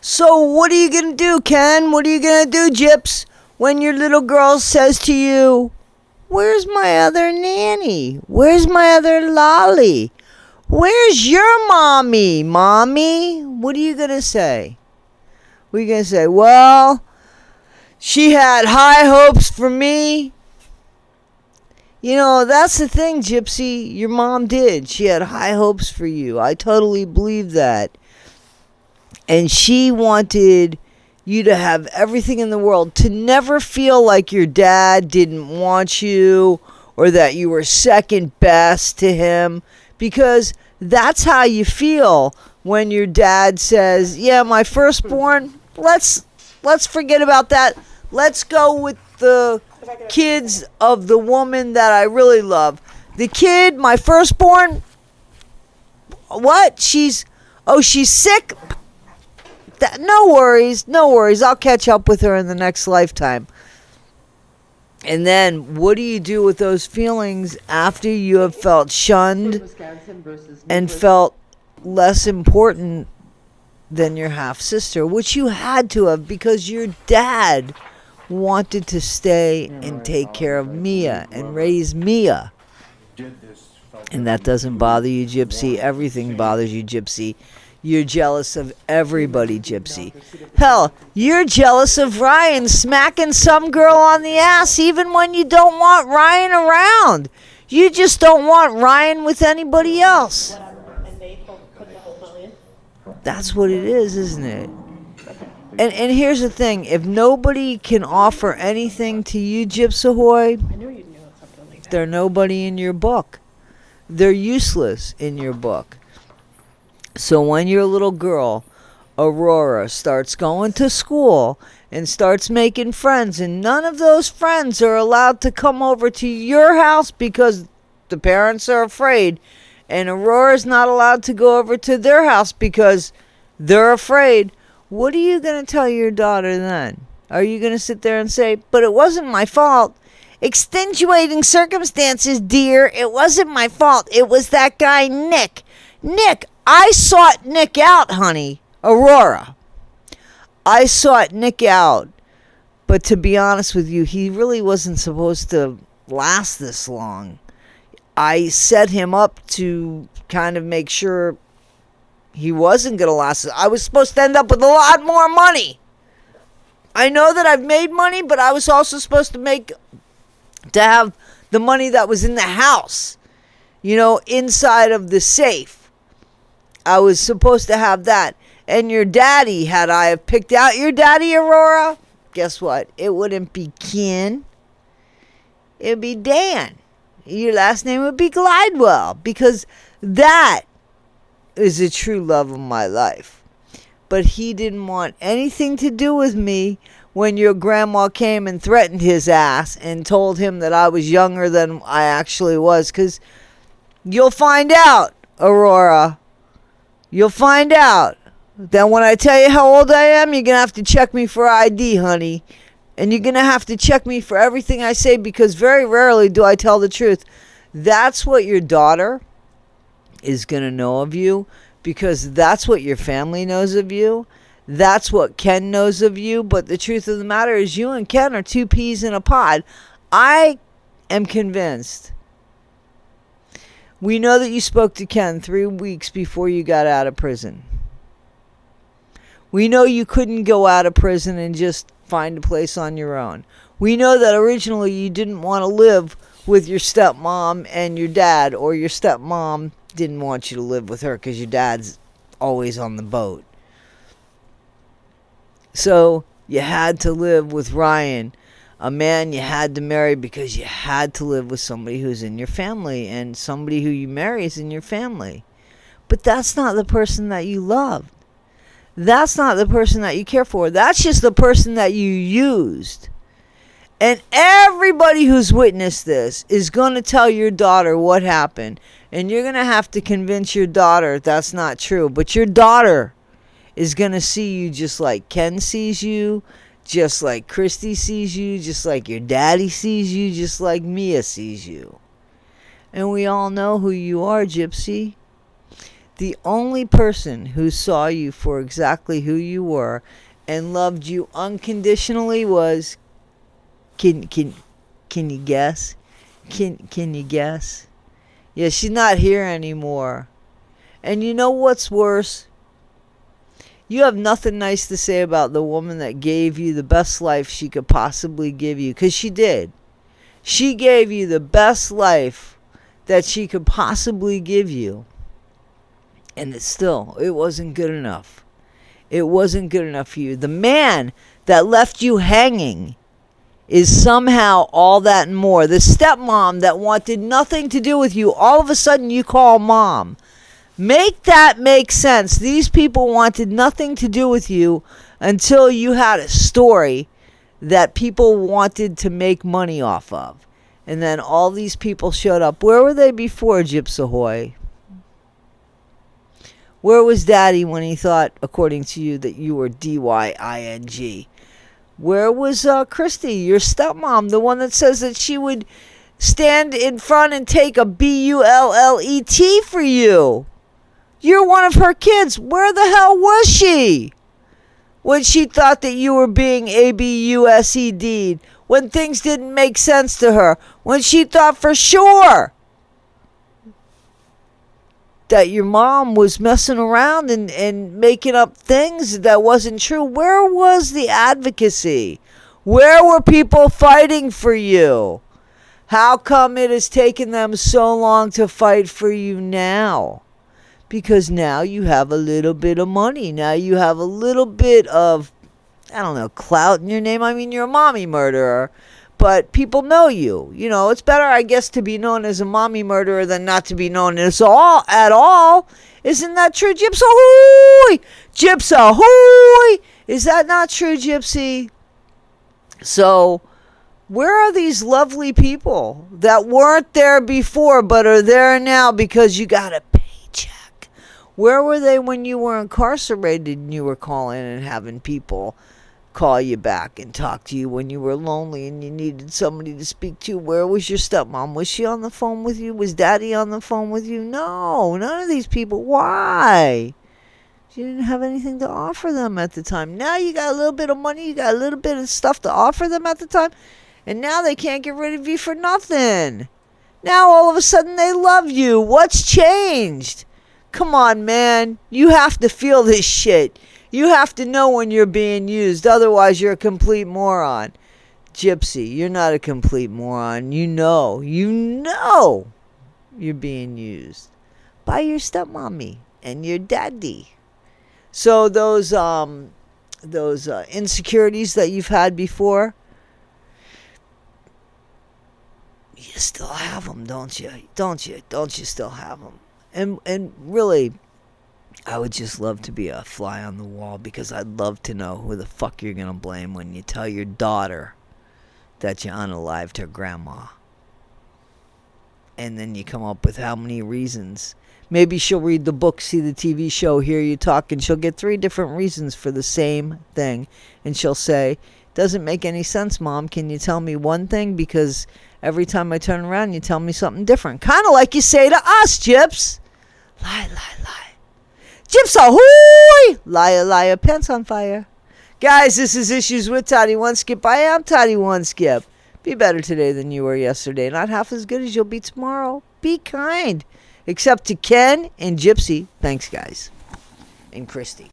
So what are you going to do, Ken? What are you going to do, Gyps, when your little girl says to you, where's my other nanny? Where's my other lolly? Where's your mommy, mommy? What are you going to say? What are you going to say? Well, she had high hopes for me. You know, that's the thing, Gypsy. Your mom did. She had high hopes for you. I totally believe that. And she wanted you to have everything in the world, to never feel like your dad didn't want you or that you were second best to him, because that's how you feel when your dad says, yeah, my firstborn, let's forget about that. Let's go with the kids of the woman that I really love. The kid, my firstborn, what? She's sick? No worries. I'll catch up with her in the next lifetime. And then what do you do with those feelings after you have felt shunned and felt less important than your half-sister, which you had to have because your dad wanted to stay and take care of Mia and raise Mia. And that doesn't bother you, Gypsy. Everything bothers you, Gypsy. You're jealous of everybody, Gypsy. Hell, you're jealous of Ryan smacking some girl on the ass even when you don't want Ryan around. You just don't want Ryan with anybody else. That's what it is, isn't it? And here's the thing. If nobody can offer anything to you, Gyps Ahoy, they're nobody in your book. They're useless in your book. So when your little girl, Aurora, starts going to school and starts making friends, and none of those friends are allowed to come over to your house because the parents are afraid, and Aurora's not allowed to go over to their house because they're afraid, what are you going to tell your daughter then? Are you going to sit there and say, but it wasn't my fault? Extenuating circumstances, dear. It wasn't my fault. It was that guy, Nick. Nick, I sought Nick out, honey. Aurora. I sought Nick out. But to be honest with you, he really wasn't supposed to last this long. I set him up to kind of make sure he wasn't going to last. I was supposed to end up with a lot more money. I know that I've made money, but I was also supposed to have the money that was in the house, inside of the safe. I was supposed to have that. And your daddy, had I have picked out your daddy, Aurora, guess what? It wouldn't be Ken. It would be Dan. Your last name would be Glidewell, because that is the true love of my life. But he didn't want anything to do with me when your grandma came and threatened his ass and told him that I was younger than I actually was. Because you'll find out, Aurora. You'll find out that when I tell you how old I am, you're going to have to check me for ID, honey. And you're going to have to check me for everything I say, because very rarely do I tell the truth. That's what your daughter is going to know of you, because that's what your family knows of you. That's what Ken knows of you. But the truth of the matter is, you and Ken are two peas in a pod. I am convinced. We know that you spoke to Ken 3 weeks before you got out of prison. We know you couldn't go out of prison and just find a place on your own. We know that originally you didn't want to live with your stepmom and your dad, or your stepmom didn't want you to live with her because your dad's always on the boat. So you had to live with Ryan, a man you had to marry because you had to live with somebody who's in your family, and somebody who you marry is in your family. But that's not the person that you loved. That's not the person that you care for. That's just the person that you used. And everybody who's witnessed this is going to tell your daughter what happened. And you're going to have to convince your daughter that's not true. But your daughter is going to see you just like Ken sees you, just like Christy sees you, just like your daddy sees you, just like Mia sees you. And we all know who you are, Gypsy. The only person who saw you for exactly who you were and loved you unconditionally was, can you guess? Can you guess? Yeah, she's not here anymore. And you know what's worse? You have nothing nice to say about the woman that gave you the best life she could possibly give you. Because she did. She gave you the best life that she could possibly give you. And it wasn't good enough. It wasn't good enough for you. The man that left you hanging is somehow all that and more. The stepmom that wanted nothing to do with you, all of a sudden you call mom. Make that make sense. These people wanted nothing to do with you until you had a story that people wanted to make money off of. And then all these people showed up. Where were they before, Gypsy Ahoy? Where was Daddy when he thought, according to you, that you were DYING? Where was Christy, your stepmom, the one that says that she would stand in front and take a BULLET for you? You're one of her kids. Where the hell was she when she thought that you were being ABUSED'd? When things didn't make sense to her? When she thought for sure that your mom was messing around and making up things that wasn't true? Where was the advocacy? Where were people fighting for you? How come it has taken them so long to fight for you now? Because now you have a little bit of money. Now you have a little bit of, I don't know, clout in your name. I mean, you're a mommy murderer, but people know you. You know, it's better, I guess, to be known as a mommy murderer than not to be known as at all. Isn't that true, Gypsy? Ahoy! Gypsy, ahoy! Is that not true, Gypsy? So, where are these lovely people that weren't there before but are there now because you got a paycheck? Where were they when you were incarcerated and you were calling and having people call you back and talk to you when you were lonely and you needed somebody to speak to? Where was your stepmom? Was she on the phone with you? Was Daddy on the phone with you? No, none of these people. Why? You didn't have anything to offer them at the time. Now you got a little bit of money. You got a little bit of stuff to offer them at the time. And now they can't get rid of you for nothing. Now all of a sudden they love you. What's changed? Come on, man. You have to feel this shit. You have to know when you're being used. Otherwise, you're a complete moron. Gypsy, you're not a complete moron. You know you're being used by your stepmommy and your daddy. So those insecurities that you've had before, you still have them, don't you? Don't you still have them? And really, I would just love to be a fly on the wall, because I'd love to know who the fuck you're going to blame when you tell your daughter that you unalived her grandma. And then you come up with how many reasons. Maybe she'll read the book, see the TV show, hear you talk, and she'll get 3 different reasons for the same thing. And she'll say, "Doesn't make any sense, Mom. Can you tell me one thing? Because every time I turn around, you tell me something different." Kind of like you say to us, Gyps. Lie, lie, lie. Gyps ahoy! Liar, liar, pants on fire. Guys, this is Issues with Toddy One Skip. I am Toddy One Skip. Be better today than you were yesterday. Not half as good as you'll be tomorrow. Be kind. Except to Ken and Gypsy. Thanks, guys. And Christy.